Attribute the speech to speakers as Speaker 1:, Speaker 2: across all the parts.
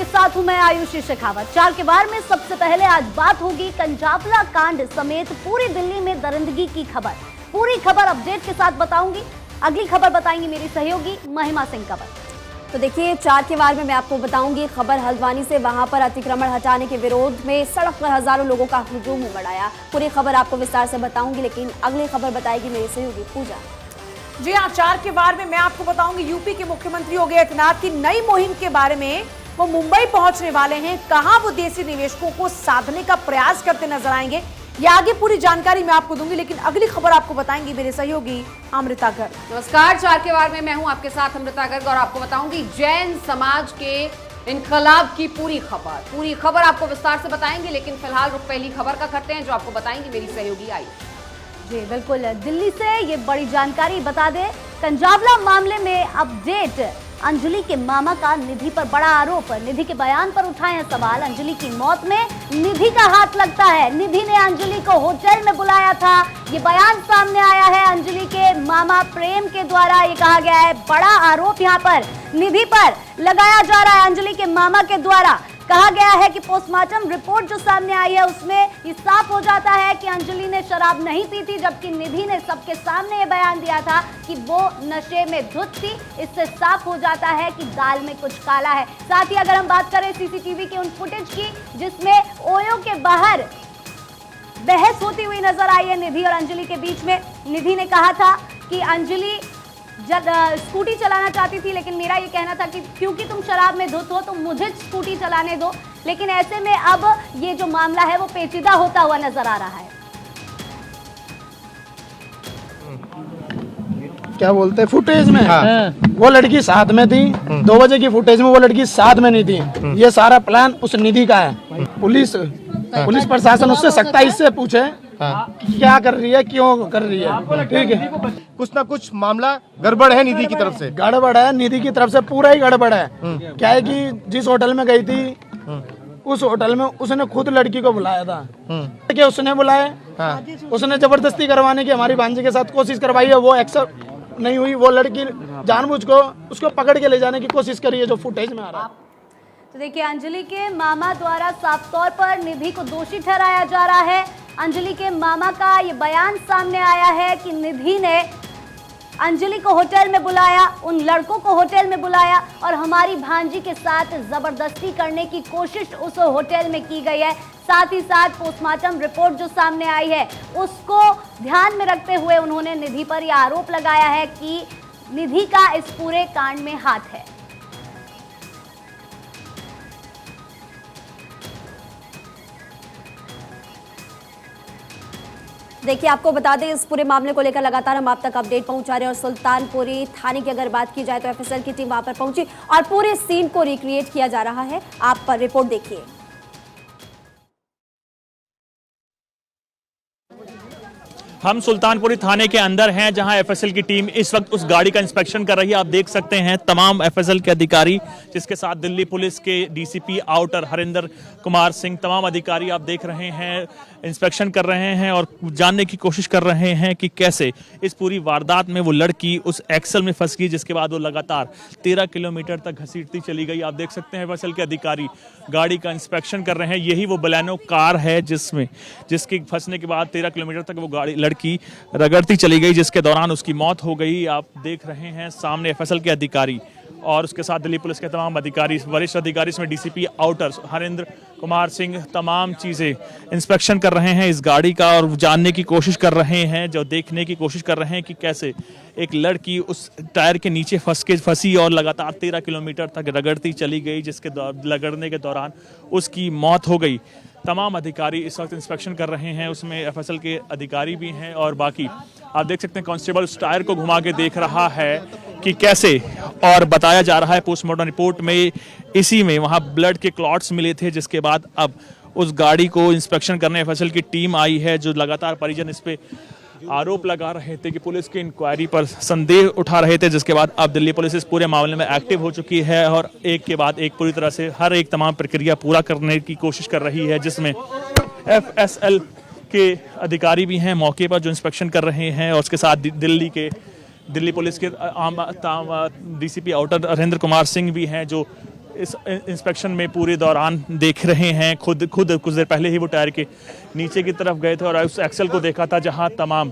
Speaker 1: आपके साथ हूं मैं आयुषी शेखावत। 4 के बार में सबसे पहले आज बात होगी कंजावला कांड समेत पूरी दिल्ली में दरिंदगी की खबर। पूरी खबर अपडेट के साथ बताऊंगी। अगली खबर बताएंगी मेरी सहयोगी महिमा सिंह कंवर।
Speaker 2: तो देखिए 4 के वार में मैं आपको बताऊंगी खबर हल्द्वानी से। वहां पर अतिक्रमण हटाने के विरोध में सड़क पर हजारों लोगों का हुजूम उमड़ आया। पूरी खबर आपको विस्तार से बताऊंगी, लेकिन अगली खबर बताएगी मेरी सहयोगी पूजा।
Speaker 3: जी हाँ, 4 के वार में मैं आपको बताऊंगी यूपी के मुख्यमंत्री योगी आदित्यनाथ की नई मुहिम के बारे में। वो मुंबई पहुंचने वाले हैं, कहां वो देसी निवेशकों को साधने का प्रयास करते नजर आएंगे, ये आगे पूरी जानकारी मैं आपको दूंगी, लेकिन अगली खबर आपको बताएंगी मेरे सहयोगी अमृता गर्ग।
Speaker 4: नमस्कार, 4 के वार में मैं हूं आपके साथ अमृता गर्ग और आपको बताऊंगी जैन समाज के इनकलाब की पूरी खबर आपको विस्तार से बताएंगे, लेकिन फिलहाल रुख पहली खबर का करते हैं जो आपको बताएंगी मेरी सहयोगी आयुष।
Speaker 1: जी बिल्कुल, दिल्ली से ये बड़ी जानकारी बता दें। कंजावला मामले में अपडेट। अंजलि के मामा का निधि पर बड़ा आरोप। निधि के बयान पर उठाए हैं सवाल। अंजलि की मौत में निधि का हाथ लगता है। निधि ने अंजलि को होटल में बुलाया था, ये बयान सामने आया है अंजलि के मामा प्रेम के द्वारा। ये कहा गया है बड़ा आरोप यहाँ पर निधि पर लगाया जा रहा है। अंजलि के मामा के द्वारा कहा गया है कि पोस्टमार्टम रिपोर्ट जो सामने आई है उसमें ये साफ हो जाता है कि अंजलि ने शराब नहीं पी थी, जबकि निधि ने सबके सामने ये बयान दिया था कि वो नशे में धुत थी। इससे साफ हो जाता है कि दाल में कुछ काला है। साथ ही अगर हम बात करें सीसीटीवी के उन फुटेज की जिसमें ओयो के बाहर बहस होती हुई नजर आई है निधि और अंजलि के बीच में। निधि ने कहा था कि अंजलि जब स्कूटी चलाना चाहती थी, लेकिन मेरा ये कहना था कि क्योंकि तुम शराब में धुत हो तो मुझे स्कूटी चलाने दो। लेकिन ऐसे में अब ये जो मामला है वो पेचीदा होता हुआ नजर आ रहा है।
Speaker 5: क्या बोलते हैं फुटेज में वो लड़की साथ में थी। 2 बजे की फुटेज में वो लड़की साथ में नहीं थी। ये सारा प्लान उस निधि का है। पुलिस प्रशासन उससे सख्ताई से पूछे क्या कर रही है, क्यों कर रही है। ठीक है,
Speaker 6: कुछ ना कुछ मामला गड़बड़ है निधि की तरफ से।
Speaker 5: गड़बड़ है निधि की तरफ से, पूरा ही गड़बड़ है। क्या है कि जिस होटल में गई थी उस होटल में उसने खुद लड़की को बुलाया था। कि उसने बुलाया, उसने जबरदस्ती करवाने की हमारी भांजी के साथ कोशिश करवाई है, वो एक्सेप्ट नहीं हुई। वो लड़की जानबूझ को उसको पकड़ के ले जाने की कोशिश करी है, जो फुटेज में आ रहा है।
Speaker 1: तो देखिए अंजलि के मामा द्वारा साफ तौर पर निधि को दोषी ठहराया जा रहा है। अंजलि के मामा का ये बयान सामने आया है कि निधि ने अंजलि को होटल में बुलाया, उन लड़कों को होटल में बुलाया और हमारी भांजी के साथ जबरदस्ती करने की कोशिश उस होटल में की गई है। साथ ही साथ पोस्टमार्टम रिपोर्ट जो सामने आई है उसको ध्यान में रखते हुए उन्होंने निधि पर यह आरोप लगाया है कि निधि का इस पूरे कांड में हाथ है।
Speaker 2: देखिए आपको बता दें इस पूरे मामले को लेकर लगातार हम आप तक अपडेट पहुंचा रहे हैं और सुल्तानपुरी थाने की अगर बात की जाए तो एफएसएल की टीम वहां पर पहुंची और पूरे सीन को रिक्रिएट किया जा रहा है। आप पर रिपोर्ट देखिए।
Speaker 7: हम सुल्तानपुरी थाने के अंदर हैं जहां एफएसएल की टीम इस वक्त उस गाड़ी का इंस्पेक्शन कर रही है। आप देख सकते हैं तमाम एफएसएल के अधिकारी, जिसके साथ दिल्ली पुलिस के डीसीपी आउटर हरिंदर कुमार सिंह, तमाम अधिकारी आप देख रहे हैं इंस्पेक्शन कर रहे हैं और जानने की कोशिश कर रहे हैं कि कैसे इस पूरी वारदात में वो लड़की उस एक्सल में फंस गई, जिसके बाद वो लगातार 13 किलोमीटर तक घसीटती चली गई। आप देख सकते हैं एफएसएल के अधिकारी गाड़ी का इंस्पेक्शन कर रहे हैं। यही वो बलेनो कार है जिसके फंसने के बाद 13 किलोमीटर तक वो लड़की रगड़ती चली गई, जिसके दौरान उसकी मौत हो गई। आप देख रहे हैं सामने एफएसएल के अधिकारी और उसके साथ दिल्ली पुलिस के तमाम अधिकारी, वरिष्ठ अधिकारी, इसमें डीसीपी आउटर हरिंद्र कुमार सिंह तमाम चीज़ें इंस्पेक्शन कर रहे हैं इस गाड़ी का और जानने की कोशिश कर रहे हैं, जो देखने की कोशिश कर रहे हैं कि कैसे एक लड़की उस टायर के नीचे फंसी और लगातार 13 किलोमीटर तक रगड़ती चली गई, जिसके रगड़ने के दौरान उसकी मौत हो गई। तमाम अधिकारी इस वक्त इंस्पेक्शन कर रहे हैं, उसमें एफएसएल के अधिकारी भी हैं और बाकी आप देख सकते हैं कांस्टेबल उस टायर को घुमा के देख रहा है कि कैसे, और बताया जा रहा है पोस्टमार्टम रिपोर्ट में इसी में वहाँ ब्लड के क्लॉट्स मिले थे, जिसके बाद अब उस गाड़ी को इंस्पेक्शन करने एफएसएल की टीम आई है, जो लगातार परिजन इस पे आरोप लगा रहे थे कि पुलिस की इंक्वायरी पर संदेह उठा रहे थे, जिसके बाद अब दिल्ली पुलिस इस पूरे मामले में एक्टिव हो चुकी है और एक के बाद एक पूरी तरह से हर एक तमाम प्रक्रिया पूरा करने की कोशिश कर रही है, जिसमें एफएसएल के अधिकारी भी हैं मौके पर जो इंस्पेक्शन कर रहे हैं और उसके साथ दिल्ली पुलिस के डीसीपी आउटर हरिंद्र कुमार सिंह भी हैं जो इस इंस्पेक्शन में पूरे दौरान देख रहे हैं। खुद कुछ देर पहले ही वो टायर के नीचे की तरफ गए थे और उस एक्सल को देखा था जहां तमाम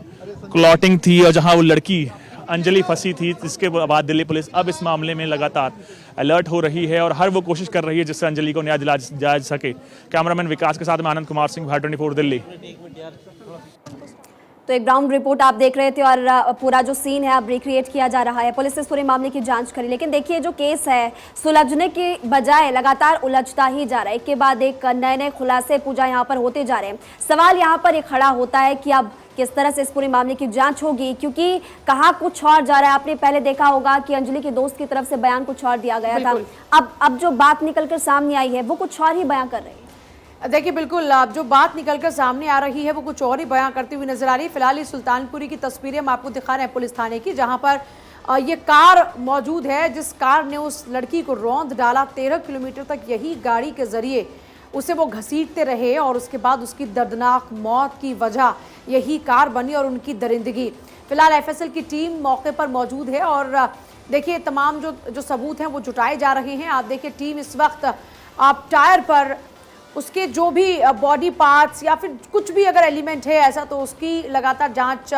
Speaker 7: क्लॉटिंग थी और जहां वो लड़की अंजलि फंसी थी। जिसके बाद दिल्ली पुलिस अब इस मामले में लगातार अलर्ट हो रही है और हर वो कोशिश कर रही है जिससे अंजलि को न्याय दिलाया जा सके। कैमरामैन विकास के साथ मैं आनंद कुमार सिंह, भारत 24 दिल्ली।
Speaker 2: तो एक ग्राउंड रिपोर्ट आप देख रहे थे और पूरा जो सीन है अब रिक्रिएट किया जा रहा है। पुलिस इस पूरे मामले की जांच करी, लेकिन देखिए जो केस है सुलझने के बजाय लगातार उलझता ही जा रहा है। एक के बाद एक नए खुलासे पूजा यहाँ पर होते जा रहे हैं। सवाल यहाँ पर एक खड़ा होता है कि अब किस तरह से इस पूरे मामले की जांच होगी, क्योंकि कहा कुछ और जा रहा है। आपने पहले देखा होगा कि अंजलि के दोस्त की तरफ से बयान कुछ और दिया गया था। अब जो बात निकलकर सामने आई है वो कुछ और ही बयान कर रही है।
Speaker 3: देखिए बिल्कुल, अब जो बात निकलकर सामने आ रही है वो कुछ और ही बयां करती हुई नजर आ रही है। फिलहाल ये सुल्तानपुरी की तस्वीरें हम आपको दिखा रहे हैं पुलिस थाने की, जहां पर ये कार मौजूद है जिस कार ने उस लड़की को रौंद डाला। 13 किलोमीटर तक यही गाड़ी के जरिए उसे वो घसीटते रहे और उसके बाद उसकी दर्दनाक मौत की वजह यही कार बनी और उनकी दरिंदगी। फिलहाल एफएसएल की टीम मौके पर मौजूद है और देखिए तमाम जो सबूत हैं वो जुटाए जा रहे हैं। आप देखिए टीम इस वक्त आप टायर पर उसके जो भी बॉडी पार्ट्स या फिर कुछ भी अगर एलिमेंट है ऐसा तो उसकी लगातार जांच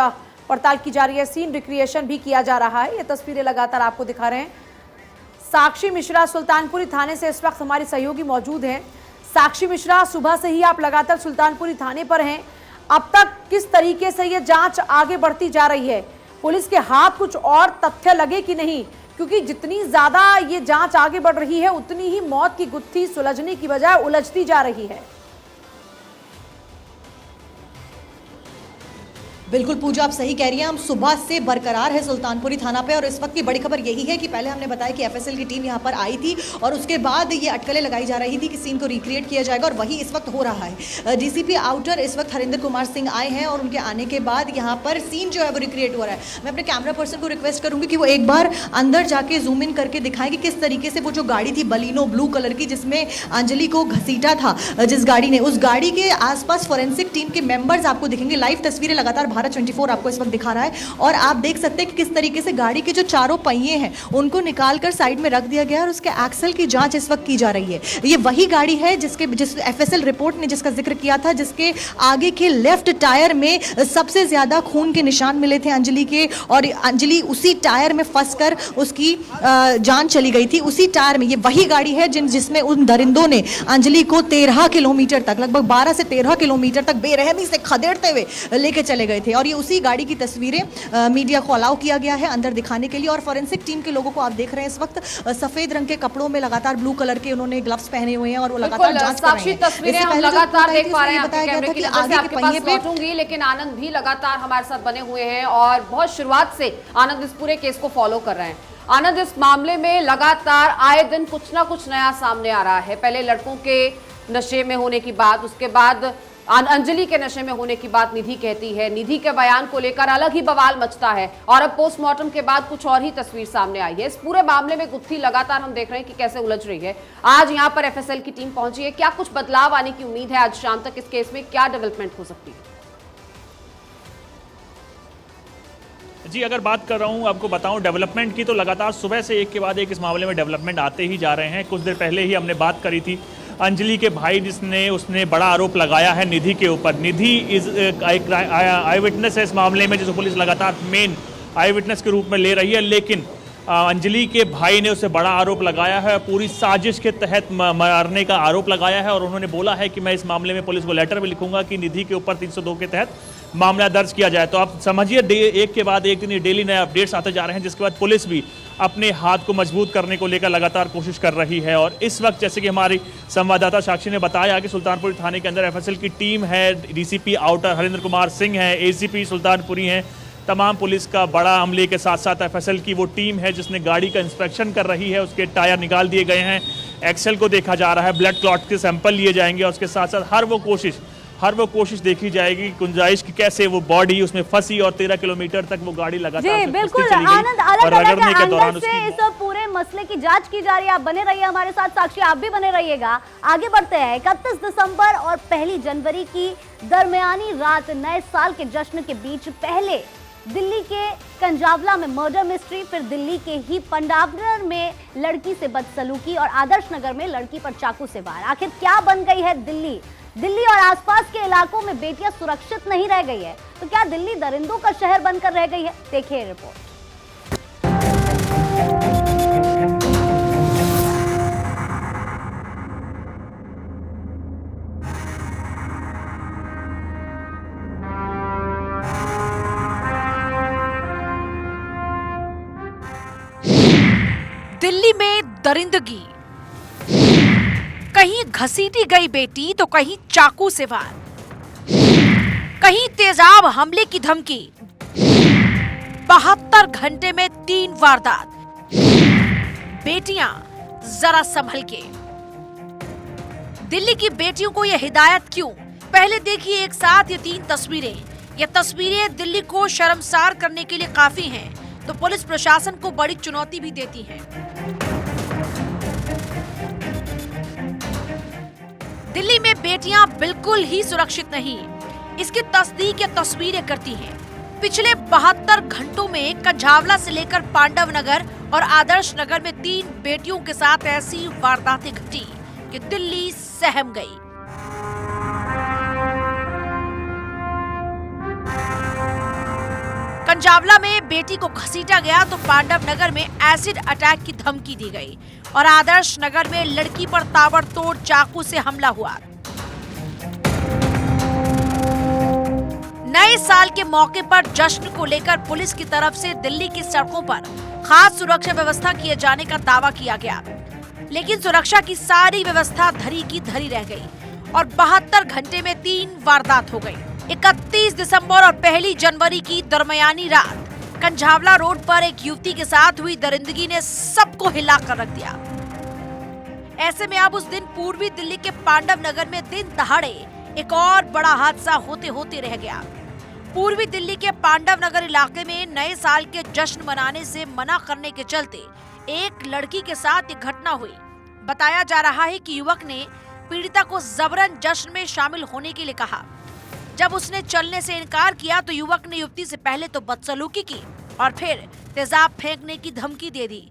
Speaker 3: पड़ताल की जा रही है। सीन रिक्रिएशन भी किया जा रहा है। ये तस्वीरें लगातार आपको दिखा रहे हैं। साक्षी मिश्रा सुल्तानपुरी थाने से इस वक्त हमारी सहयोगी मौजूद हैं। साक्षी मिश्रा, सुबह से ही आप लगातार सुल्तानपुरी थाने पर हैं। अब तक किस तरीके से ये जांच आगे बढ़ती जा रही है? पुलिस के हाथ कुछ और तथ्य लगे कि नहीं? क्योंकि जितनी ज्यादा ये जांच आगे बढ़ रही है उतनी ही मौत की गुत्थी सुलझने की बजाय उलझती जा रही है।
Speaker 8: बिल्कुल पूजा, आप सही कह रही हैं। हम सुबह से बरकरार है सुल्तानपुरी थाना पे और इस वक्त की बड़ी खबर यही है कि पहले हमने बताया कि एफएसएल की टीम यहाँ पर आई थी और उसके बाद ये अटकलें लगाई जा रही थी कि सीन को रिक्रिएट किया जाएगा और वही इस वक्त हो रहा है। डीसीपी आउटर इस वक्त हरिंदर कुमार सिंह आए हैं और उनके आने के बाद यहाँ पर सीन जो है वो रिक्रिएट हो रहा है। मैं अपने कैमरा पर्सन को रिक्वेस्ट करूँगी कि वो एक बार अंदर जाके जूम इन करके दिखाएं कि किस तरीके से वो जो गाड़ी थी बलिनो ब्लू कलर की जिसमें अंजलि को घसीटा था जिस गाड़ी ने, उस गाड़ी के आसपास फॉरेंसिक टीम के मेंबर्स आपको दिखेंगे। लाइव तस्वीरें लगातार भारत 24 आपको इस वक्त दिखा रहा है और आप देख सकते हैं कि किस तरीके से गाड़ी के जो चारों पहिए हैं उनको निकालकर साइड में रख दिया गया है और उसके एक्सल की जांच इस वक्त की जा रही है। ये वही गाड़ी है जिस एफएसएल रिपोर्ट ने जिसका जिक्र किया था, जिसके आगे के लेफ्ट टायर में सबसे ज्यादा खून के निशान मिले थे अंजलि के और अंजलि उसी टायर में फंसकर उसकी जान चली गई थी। उसी टायर में ये वही गाड़ी है जिसमें उन दरिंदों ने अंजलि को 13 किलोमीटर तक, लगभग 12 से 13 किलोमीटर तक बेरहमी से खदेड़ते हुए लेके चले गए थे। और ये उसी गाड़ी की तस्वीरें मीडिया को अलाउ किया गया है अंदर दिखाने के लिए। और फॉरेंसिक टीम के लोगों को आप देख रहे हैं इस वक्त सफेद रंग के कपड़ों में, लगातार ब्लू कलर के उन्होंने ग्लव्स पहने हुए हैं और वो लगातार जांच कर रहे हैं।
Speaker 4: तस्वीरें हम लगातार देख पा रहे हैं
Speaker 8: बताया गया था कि आगे के पहिए पे
Speaker 4: लौटूंगी, लेकिन आनंद भी लगातार हमारे साथ बने हुए हैं और बहुत शुरुआत से आनंद इस पूरे केस को फॉलो कर रहे हैं। आनंद, इस मामले में लगातार आए दिन कुछ ना कुछ नया सामने आ रहा है। पहले लड़कों के नशे में होने की बात, उसके बाद अंजलि के नशे में होने की बात निधि कहती है। निधि के बयान को लेकर अलग ही बवाल मचता है और अब पोस्टमार्टम के बाद कुछ और ही तस्वीर सामने आई है। इस पूरे मामले में गुत्थी लगातार हम देख रहे हैं कि कैसे उलझ रही है। आज यहां पर एफएसएल की टीम पहुंची है। क्या कुछ बदलाव आने की उम्मीद है आज शाम तक? इस केस में क्या डेवलपमेंट हो सकती है?
Speaker 7: जी, अगर बात कर रहा हूं आपको बताऊं डेवलपमेंट की, तो लगातार सुबह से एक के बाद एक इस मामले में डेवलपमेंट आते ही जा रहे हैं। कुछ देर पहले ही हमने बात करी थी अंजलि के भाई उसने बड़ा आरोप लगाया है निधि के ऊपर। निधि इज आई विटनेस है इस मामले में, जिसे पुलिस लगातार मेन आई विटनेस के रूप में ले रही है। लेकिन अंजलि के भाई ने उसे बड़ा आरोप लगाया है, पूरी साजिश के तहत मारने का आरोप लगाया है और उन्होंने बोला है कि मैं इस मामले में पुलिस को लेटर भी लिखूंगा कि निधि के ऊपर 302 के तहत मामला दर्ज किया जाए। तो आप समझिए एक के बाद एक दिन ये डेली नए अपडेट्स आते जा रहे हैं, जिसके बाद पुलिस भी अपने हाथ को मजबूत करने को लेकर लगातार कोशिश कर रही है। और इस वक्त जैसे कि हमारी संवाददाता साक्षी ने बताया कि सुल्तानपुरी थाने के अंदर एफएसएल की टीम है, डीसीपी आउटर हरिंदर कुमार सिंह है, एसीपी सुल्तानपुरी हैं, तमाम पुलिस का बड़ा अमले के साथ साथ एफएसएल की वो टीम है जिसने गाड़ी का इंस्पेक्शन कर रही है। उसके टायर निकाल दिए गए हैं, एक्सेल को देखा जा रहा है, ब्लड क्लॉट के सैंपल लिए जाएंगे और उसके साथ साथ हर वो कोशिश देखी जाएगी गुंजाइश की कैसे वो बॉडी उसमें फंसी और 13 किलोमीटर तक वो गाड़ी लगातार
Speaker 1: बिल्कुल आनंद अलग अलग से इस पूरे मसले की जांच की जा रही है। आप बने रहिए हमारे साथ, साक्षी आप भी बने रहिएगा। आगे बढ़ते हैं। 31 दिसंबर और 1 जनवरी की दरमियानी रात नए साल के जश्न के बीच पहले दिल्ली के कंजावला में मर्डर मिस्ट्री, फिर दिल्ली के ही पंडावनगर में लड़की से बदसलूकी और आदर्श नगर में लड़की पर चाकू से वार। आखिर क्या बन गई है दिल्ली? दिल्ली और आसपास के इलाकों में बेटियां सुरक्षित नहीं रह गई है, तो क्या दिल्ली दरिंदों का शहर बनकर रह गई है? देखिए रिपोर्ट।
Speaker 3: दिल्ली में दरिंदगी, कहीं घसीटी गई बेटी तो कहीं चाकू से वार, कहीं तेजाब हमले की धमकी, 72 घंटे में 3 वारदात। बेटियां जरा संभल के। दिल्ली की बेटियों को यह हिदायत क्यों? पहले देखिए एक साथ ये 3 तस्वीरें। ये तस्वीरें दिल्ली को शर्मसार करने के लिए काफी हैं, तो पुलिस प्रशासन को बड़ी चुनौती भी देती हैं। दिल्ली में बेटियां बिल्कुल ही सुरक्षित नहीं, इसकी तस्दीक ये तस्वीरें करती हैं। पिछले 72 घंटों में कंझावला से लेकर पांडव नगर और आदर्श नगर में 3 बेटियों के साथ ऐसी वारदातें घटी कि दिल्ली सहम गई। कंझावला में बेटी को घसीटा गया तो पांडव नगर में एसिड अटैक की धमकी दी गई और आदर्श नगर में लड़की पर ताबड़तोड़ चाकू से हमला हुआ। नए साल के मौके पर जश्न को लेकर पुलिस की तरफ से दिल्ली की सड़कों पर खास सुरक्षा व्यवस्था किए जाने का दावा किया गया, लेकिन सुरक्षा की सारी व्यवस्था धरी की धरी रह गई और 72 घंटे में 3 वारदात हो गई। 31 दिसंबर और 1 जनवरी की दरमियानी रात कंझावला रोड पर एक युवती के साथ हुई दरिंदगी ने सबको हिला कर रख दिया। ऐसे में अब उस दिन पूर्वी दिल्ली के पांडव नगर में दिन दहाड़े एक और बड़ा हादसा होते होते रह गया। पूर्वी दिल्ली के पांडव नगर इलाके में नए साल के जश्न मनाने से मना करने के चलते एक लड़की के साथ एक घटना हुई। बताया जा रहा है कि युवक ने पीड़िता को जबरन जश्न में शामिल होने के लिए कहा। जब उसने चलने से इनकार किया तो युवक ने युवती से पहले तो बदसलूकी की और फिर तेजाब फेंकने की धमकी दे दी।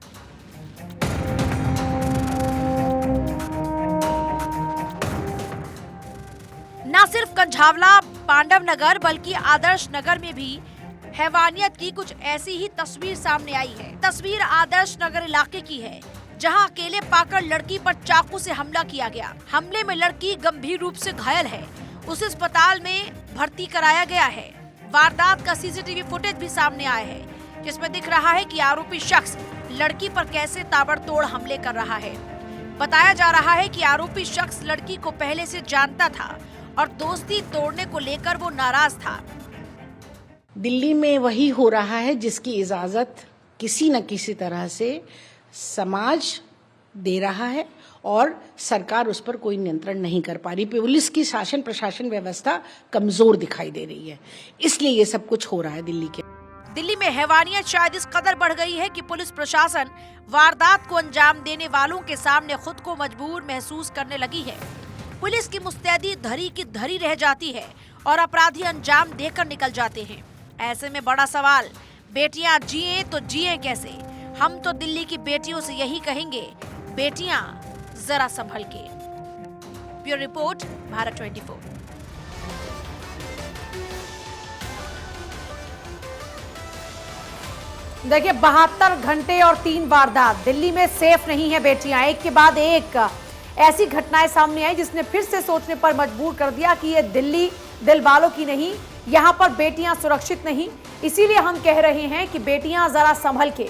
Speaker 3: न सिर्फ कंझावला पांडव नगर बल्कि आदर्श नगर में भी हैवानियत की कुछ ऐसी ही तस्वीर सामने आई है। तस्वीर आदर्श नगर इलाके की है, जहां अकेले पाकर लड़की पर चाकू से हमला किया गया। हमले में लड़की गंभीर रूप से घायल है, उसे अस्पताल में भर्ती कराया गया है। वारदात का सीसीटीवी फुटेज भी सामने आया है, जिसमें दिख रहा है कि आरोपी शख्स लड़की पर कैसे ताबड़तोड़ हमले कर रहा है। बताया जा रहा है कि आरोपी शख्स लड़की को पहले से जानता था और दोस्ती तोड़ने को लेकर वो नाराज था।
Speaker 9: दिल्ली में वही हो रहा है जिसकी इजाजत किसी न किसी तरह से समाज दे रहा है और सरकार उस पर कोई नियंत्रण नहीं कर पा रही। पुलिस की शासन प्रशासन व्यवस्था कमजोर दिखाई दे रही है, इसलिए ये सब कुछ हो रहा है दिल्ली
Speaker 3: में हैवानियत शायद इस कदर बढ़ गई है कि पुलिस प्रशासन वारदात को अंजाम देने वालों के सामने खुद को मजबूर महसूस करने लगी है। पुलिस की मुस्तैदी धरी की धरी रह जाती है और अपराधी अंजाम देकर निकल जाते हैं। ऐसे में बड़ा सवाल, बेटियां जिए तो जिए कैसे? हम तो दिल्ली की बेटियों से यही कहेंगे, बेटियां जरा संभल के। Bureau report, Bharat 24। देखिए 72 घंटे और 3 वारदात, दिल्ली में सेफ नहीं है बेटियां। एक के बाद एक ऐसी घटनाएं सामने आई जिसने फिर से सोचने पर मजबूर कर दिया कि ये दिल्ली दिल वालों की नहीं, यहाँ पर बेटियां सुरक्षित नहीं। इसीलिए हम कह रहे हैं कि बेटियां जरा संभल के,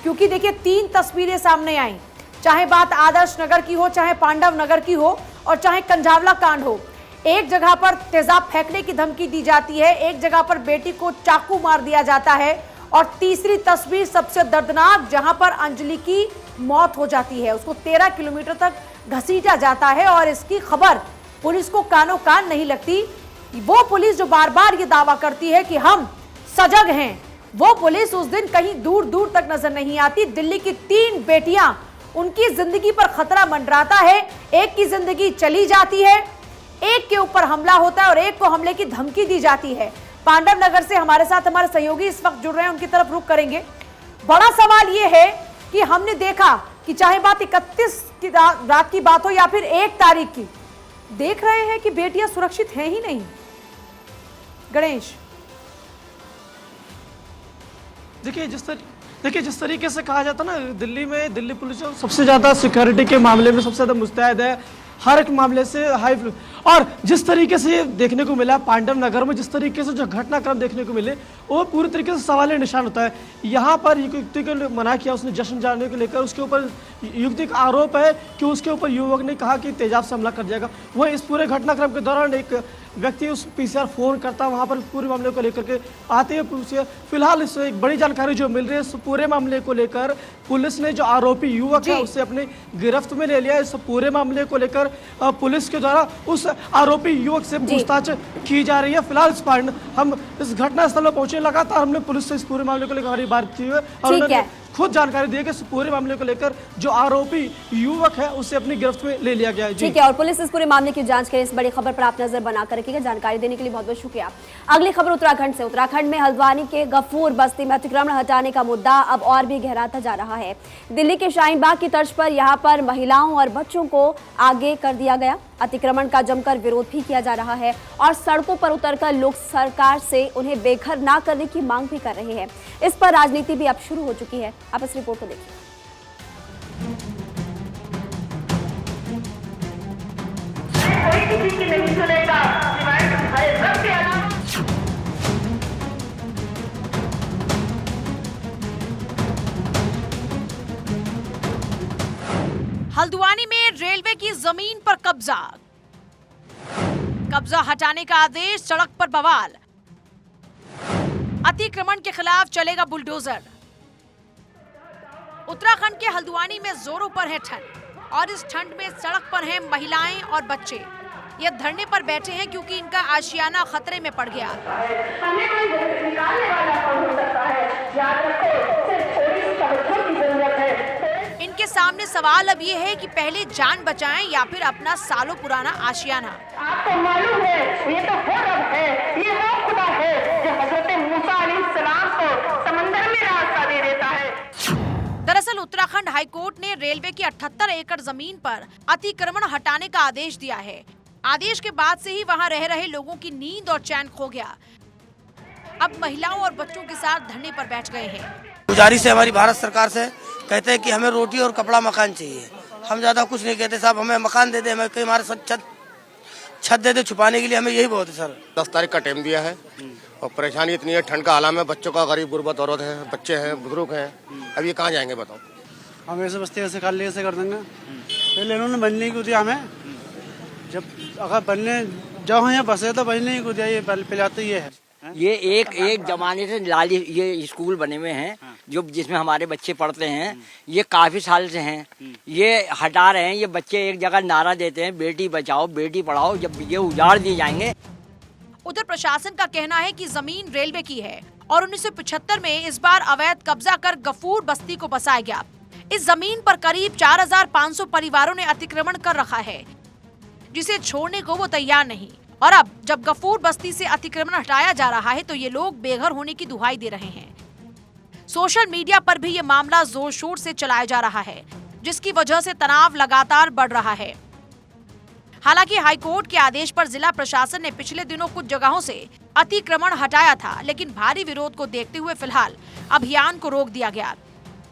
Speaker 3: क्योंकि देखिए 3 तस्वीरें सामने आई, चाहे बात आदर्श नगर की हो, चाहे पांडव नगर की हो और चाहे कंझावला कांड हो। एक जगह पर तेजाब फेंकने की धमकी दी जाती है, एक जगह पर बेटी को चाकू मार दिया जाता है और तीसरी तस्वीर सबसे दर्दनाक, जहां पर अंजलि की मौत हो जाती है। उसको 13 किलोमीटर तक घसीटा जाता है और इसकी खबर पुलिस को कानों कान नहीं लगती। वो पुलिस जो बार बार ये दावा करती है कि हम सजग हैं, वो पुलिस उस दिन कहीं दूर दूर तक नजर नहीं आती। दिल्ली की 3 बेटियां, उनकी जिंदगी पर खतरा मंडराता है। एक की जिंदगी चली जाती है, एक के ऊपर हमला होता है और एक को हमले की धमकी दी जाती है। पांडव नगर से हमारे साथ हमारे सहयोगी इस वक्त जुड़ रहे हैं, उनकी तरफ रुख करेंगे। बड़ा सवाल यह है कि हमने देखा कि चाहे बात 31 की रात की बात हो या फिर 1 तारीख की, देख रहे हैं कि बेटियां सुरक्षित हैं ही नहीं। गणेश,
Speaker 10: देखिए जिस तरीके से कहा जाता ना, दिल्ली में दिल्ली पुलिस जो सबसे ज्यादा सिक्योरिटी के मामले में सबसे ज्यादा मुस्तैद है, हर एक मामले से हाई। और जिस तरीके से ये देखने को मिला पांडव नगर में, जिस तरीके से जो घटनाक्रम देखने को मिले, वो पूरी तरीके से सवाल निशान होता है। यहाँ पर युवती को मना किया उसने जश्न जाने को लेकर, उसके ऊपर युवती का आरोप है कि उसके ऊपर युवक ने कहा कि तेजाब से हमला कर जाएगा। वह इस पूरे घटनाक्रम के दौरान एक व्यक्ति उस पीसीआर फोन करता, वहाँ पर पूरे मामले को लेकर के आते हैं पुलिस। फिलहाल इस एक बड़ी जानकारी जो मिल रही है इस पूरे मामले को लेकर, पुलिस ने जो आरोपी युवक है उसे अपने गिरफ्त में ले लिया। इस पूरे मामले को लेकर पुलिस के द्वारा उस आरोपी युवक से पूछताछ की जा रही है। फिलहाल हम इस घटना स्थल पर पहुंचे, लगातार हमने पुलिस से इस पूरे मामले को लेकर बात की है और उन्होंने खुद जानकारी दी है कि इस पूरे मामले को लेकर जो आरोपी युवक है उसे अपनी गिरफ्त में ले लिया गया है। ठीक
Speaker 2: है, और पुलिस इस पूरे मामले की जांच करे। इस बड़ी खबर पर आप नजर बनाकर रखिएगा। जानकारी देने के लिए बहुत बहुत शुक्रिया। अगली खबर उत्तराखंड से। उत्तराखंड में हल्द्वानी के गफूर बस्ती में अतिक्रमण हटाने का मुद्दा अब और भी गहराता जा रहा है। दिल्ली के शाहीन बाग की तर्ज पर यहाँ पर महिलाओं और बच्चों को आगे कर दिया गया। अतिक्रमण का जमकर विरोध भी किया जा रहा है और सड़कों पर उतरकर लोग सरकार से उन्हें बेघर ना करने की मांग भी कर रहे हैं। इस पर राजनीति भी अब शुरू हो चुकी है। आप इस रिपोर्ट को देखिए।
Speaker 3: हल्द्वानी में रेलवे की जमीन पर कब्जा हटाने का आदेश, सड़क पर बवाल। अतिक्रमण के खिलाफ चलेगा बुलडोजर। उत्तराखंड के हल्द्वानी में जोरों पर है ठंड और इस ठंड में सड़क पर हैं महिलाएं और बच्चे। ये धरने पर बैठे हैं क्योंकि इनका आशियाना खतरे में पड़ गया। इनके सामने सवाल अब ये है कि पहले जान बचाएं या फिर अपना सालों पुराना आशियाना।
Speaker 11: आपको मालूम है ये तो वो रब है, ये वो खुदा है जो हजरत मूसा अलैहिस्सलाम को समंदर में रास्ता दे देता है।
Speaker 3: दरअसल उत्तराखंड हाईकोर्ट ने रेलवे की 78 एकड़ जमीन पर अतिक्रमण हटाने का आदेश दिया है। आदेश के बाद से ही वहां रह रहे लोगों की नींद और चैन खो गया। अब महिलाओं और बच्चों के साथ धरने पर बैठ गए हैं।
Speaker 12: गुजारिश है हमारी भारत सरकार से, कहते हैं कि हमें रोटी और कपड़ा मकान चाहिए। हम ज्यादा कुछ नहीं कहते साहब, हमें मकान दे दे, हमें कहीं हमारे छत दे दे छुपाने के लिए, हमें यही बहुत है सर।
Speaker 6: 10 तारीख का टाइम दिया है और परेशानी इतनी है, ठंड का आलम है, बच्चों का गरीब गुरबत औरत है, बच्चे हैं, बुजुर्ग हैं, अब ये कहाँ जाएंगे बताओ।
Speaker 13: हम ऐसे बस्ती ऐसे खाली ऐसे कर देंगे, पहले इन्होंने बनने को दिया हमें, जब अगर बनने जाओ यहाँ बसे तो बनने को दिया, ये पिलाते ये है।
Speaker 14: ये एक जमाने से लाली ये स्कूल बने हुए हैं जो जिसमें हमारे बच्चे पढ़ते हैं, ये काफी साल से हैं। ये हटा रहे हैं, ये बच्चे एक जगह नारा देते हैं बेटी बचाओ बेटी पढ़ाओ, जब ये उजाड़ दिए जाएंगे।
Speaker 3: उधर प्रशासन का कहना है कि जमीन रेलवे की है और 1975 में इस बार अवैध कब्जा कर गफूर बस्ती को बसाया गया। इस जमीन पर करीब 4500 परिवारों ने अतिक्रमण कर रखा है, जिसे छोड़ने को वो तैयार नहीं। और अब जब गफूर बस्ती से अतिक्रमण हटाया जा रहा है तो ये लोग बेघर होने की दुहाई दे रहे हैं। सोशल मीडिया पर भी ये मामला जोर शोर से चलाया जा रहा है, जिसकी वजह से तनाव लगातार बढ़ रहा है। हालांकि हाईकोर्ट के आदेश पर जिला प्रशासन ने पिछले दिनों कुछ जगहों से अतिक्रमण हटाया था, लेकिन भारी विरोध को देखते हुए फिलहाल अभियान को रोक दिया गया।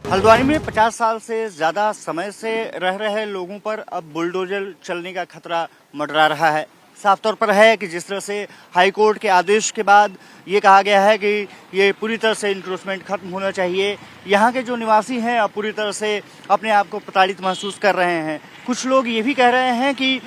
Speaker 15: हल्द्वानी में 50 साल से ज्यादा समय से रह रहे लोगों पर अब बुलडोजर चलने का खतरा मंडरा रहा है। साफ तौर पर है कि जिस तरह से हाईकोर्ट के आदेश के बाद ये कहा गया है कि ये पूरी तरह से इंक्रोचमेंट खत्म होना चाहिए। यहाँ के जो निवासी हैं अब पूरी तरह से अपने आप को प्रताड़ित महसूस कर रहे हैं। कुछ लोग ये भी कह रहे हैं कि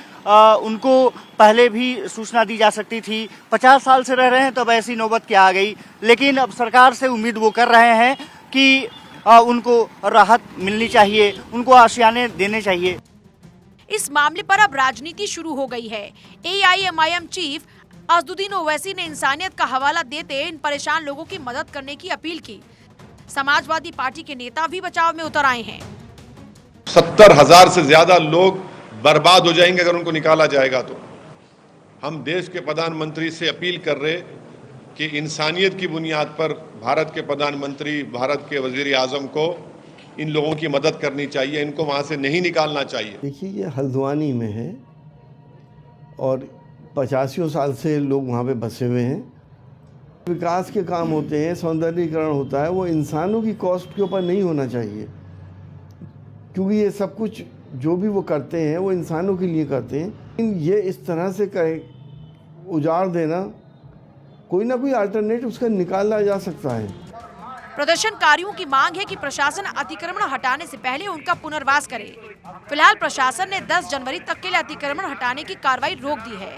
Speaker 15: उनको पहले भी सूचना दी जा सकती थी। 50 साल से रह रहे हैं तो अब ऐसी नौबत क्या आ गई, लेकिन अब सरकार से उम्मीद वो कर रहे हैं कि उनको राहत मिलनी चाहिए, उनको आशियाने देने चाहिए।
Speaker 3: इस मामले पर अब राजनीति शुरू हो गई है। AIMIM चीफ असदुद्दीन ओवैसी ने इंसानियत का हवाला देते इन परेशान लोगों की मदद करने की अपील की। समाजवादी पार्टी के नेता भी बचाव में उतर आए हैं।
Speaker 16: 70,000 से ज्यादा लोग बर्बाद हो जाएंगे अगर उनको निकाला जाएगा तो। हम देश के प्रधानमंत्री से अपील कर रहे कि इंसानियत की बुनियाद पर भारत के प्रधानमंत्री, भारत के वजीर आजम को इन लोगों की मदद करनी चाहिए, इनको वहाँ से नहीं निकालना चाहिए।
Speaker 17: देखिए, ये हल्द्वानी में है और 85 साल से लोग वहाँ पे बसे हुए हैं। विकास के काम होते हैं, सौंदर्यीकरण होता है, वो इंसानों की कॉस्ट के ऊपर नहीं होना चाहिए, क्योंकि ये सब कुछ जो भी वो करते हैं वो इंसानों के लिए करते हैं। लेकिन ये इस तरह से उजाड़ देना, कोई ना कोई अल्टरनेटिव उसका निकाला जा सकता है।
Speaker 3: प्रदर्शनकारियों की मांग है कि प्रशासन अतिक्रमण हटाने से पहले उनका पुनर्वास करे। फिलहाल प्रशासन ने 10 जनवरी तक के लिए अतिक्रमण हटाने की कार्रवाई रोक दी है।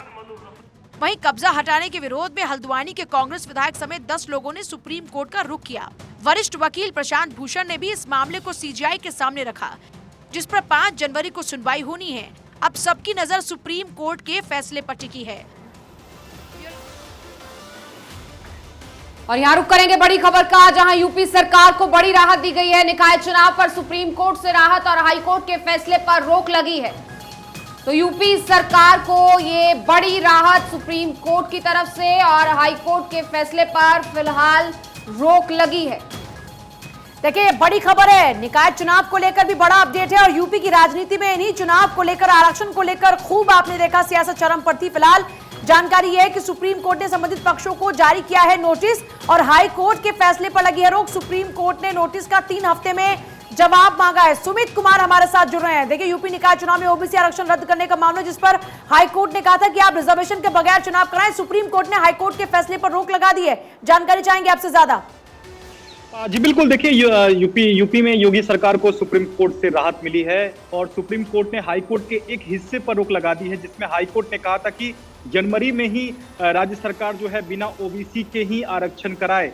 Speaker 3: वहीं कब्जा हटाने के विरोध में हल्द्वानी के कांग्रेस विधायक समेत 10 लोगों ने सुप्रीम कोर्ट का रुख किया। वरिष्ठ वकील प्रशांत भूषण ने भी इस मामले को सीजीआई के सामने रखा, जिस पर 5 जनवरी को सुनवाई होनी है। अब सबकी नजर सुप्रीम कोर्ट के फैसले पर टिकी है।
Speaker 4: और यहाँ रुक करेंगे बड़ी खबर का, जहां यूपी सरकार को बड़ी राहत दी गई है। निकाय चुनाव पर सुप्रीम कोर्ट से राहत और हाईकोर्ट के फैसले पर रोक लगी है। तो यूपी सरकार को ये बड़ी राहत सुप्रीम कोर्ट की तरफ से और हाईकोर्ट के फैसले पर फिलहाल रोक लगी है।
Speaker 3: देखिए, बड़ी खबर है, निकाय चुनाव को लेकर भी बड़ा अपडेट है और यूपी की राजनीति में इन्हीं चुनाव को लेकर, आरक्षण को लेकर खूब आपने देखा सियासत चरम पर थी। फिलहाल जानकारी यह है कि सुप्रीम कोर्ट ने संबंधित पक्षों को जारी किया है नोटिस और हाई कोर्ट के फैसले पर लगी है रोक। सुप्रीम कोर्ट ने नोटिस का 3 हफ्ते में जवाब मांगा है। सुमित कुमार हमारे साथ जुड़ रहे हैं। देखिए, यूपी निकाय चुनाव में ओबीसी आरक्षण रद्द करने का मामला, जिस पर हाई कोर्ट ने कहा था कि आप रिजर्वेशन के बगैर चुनाव कराएं, सुप्रीम कोर्ट ने हाई कोर्ट के फैसले पर रोक लगा दी है। जानकारी चाहेंगे आपसे ज्यादा।
Speaker 18: जी बिल्कुल, देखिए यूपी में योगी सरकार को सुप्रीम कोर्ट से राहत मिली है और सुप्रीम कोर्ट ने हाई कोर्ट के एक हिस्से पर रोक लगा दी है, जिसमें हाई कोर्ट ने कहा था कि जनवरी में ही राज्य सरकार जो है बिना ओबीसी के ही आरक्षण कराए।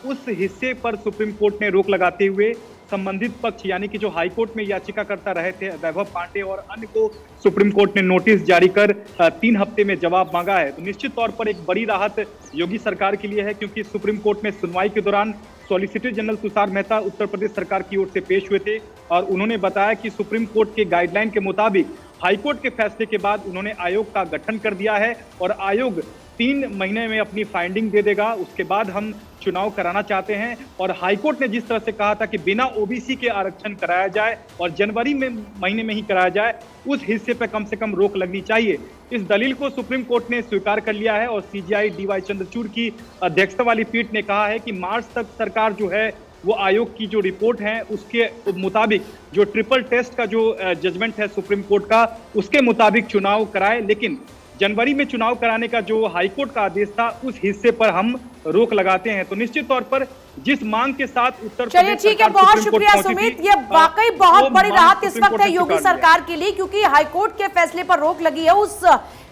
Speaker 18: उस हिस्से पर सुप्रीम कोर्ट ने रोक लगाते हुए संबंधित पक्ष यानी कि जो हाईकोर्ट में याचिकाकर्ता रहे थे वैभव पांडे और अन्य को सुप्रीम कोर्ट ने नोटिस जारी कर 3 हफ्ते में जवाब मांगा है। तो निश्चित तौर पर एक बड़ी राहत योगी सरकार के लिए है, क्योंकि सुप्रीम कोर्ट में सुनवाई के दौरान सॉलिसिटर जनरल तुषार मेहता उत्तर प्रदेश सरकार की ओर से पेश हुए थे और उन्होंने बताया कि सुप्रीम कोर्ट के गाइडलाइन के मुताबिक हाईकोर्ट के फैसले के बाद उन्होंने आयोग का गठन कर दिया है और आयोग 3 महीने में अपनी फाइंडिंग दे देगा। उसके बाद हम चुनाव कराना चाहते हैं और हाईकोर्ट ने जिस तरह से कहा था कि बिना ओबीसी के आरक्षण कराया जाए और जनवरी महीने में ही कराया जाए, उस हिस्से पर कम से कम रोक लगनी चाहिए। इस दलील को सुप्रीम कोर्ट ने स्वीकार कर लिया है और सीजीआई डीवाई चंद्रचूड़ की अध्यक्षता वाली पीठ ने कहा है कि मार्च तक सरकार जो है वो आयोग की जो रिपोर्ट है उसके मुताबिक जो ट्रिपल टेस्ट का जो जजमेंट है सुप्रीम कोर्ट का, उसके मुताबिक चुनाव कराए। लेकिन जनवरी में चुनाव कराने का जो हाईकोर्ट का आदेश था उस हिस्से पर हम रोक लगाते हैं। तो निश्चित तौर पर जिस मांग के साथ उत्तर
Speaker 3: चलिए ठीक है, बहुत शुक्रिया सुमित। ये वाकई बहुत बड़ी राहत इस वक्त है योगी सरकार के लिए, क्योंकि हाईकोर्ट के फैसले पर रोक लगी है उस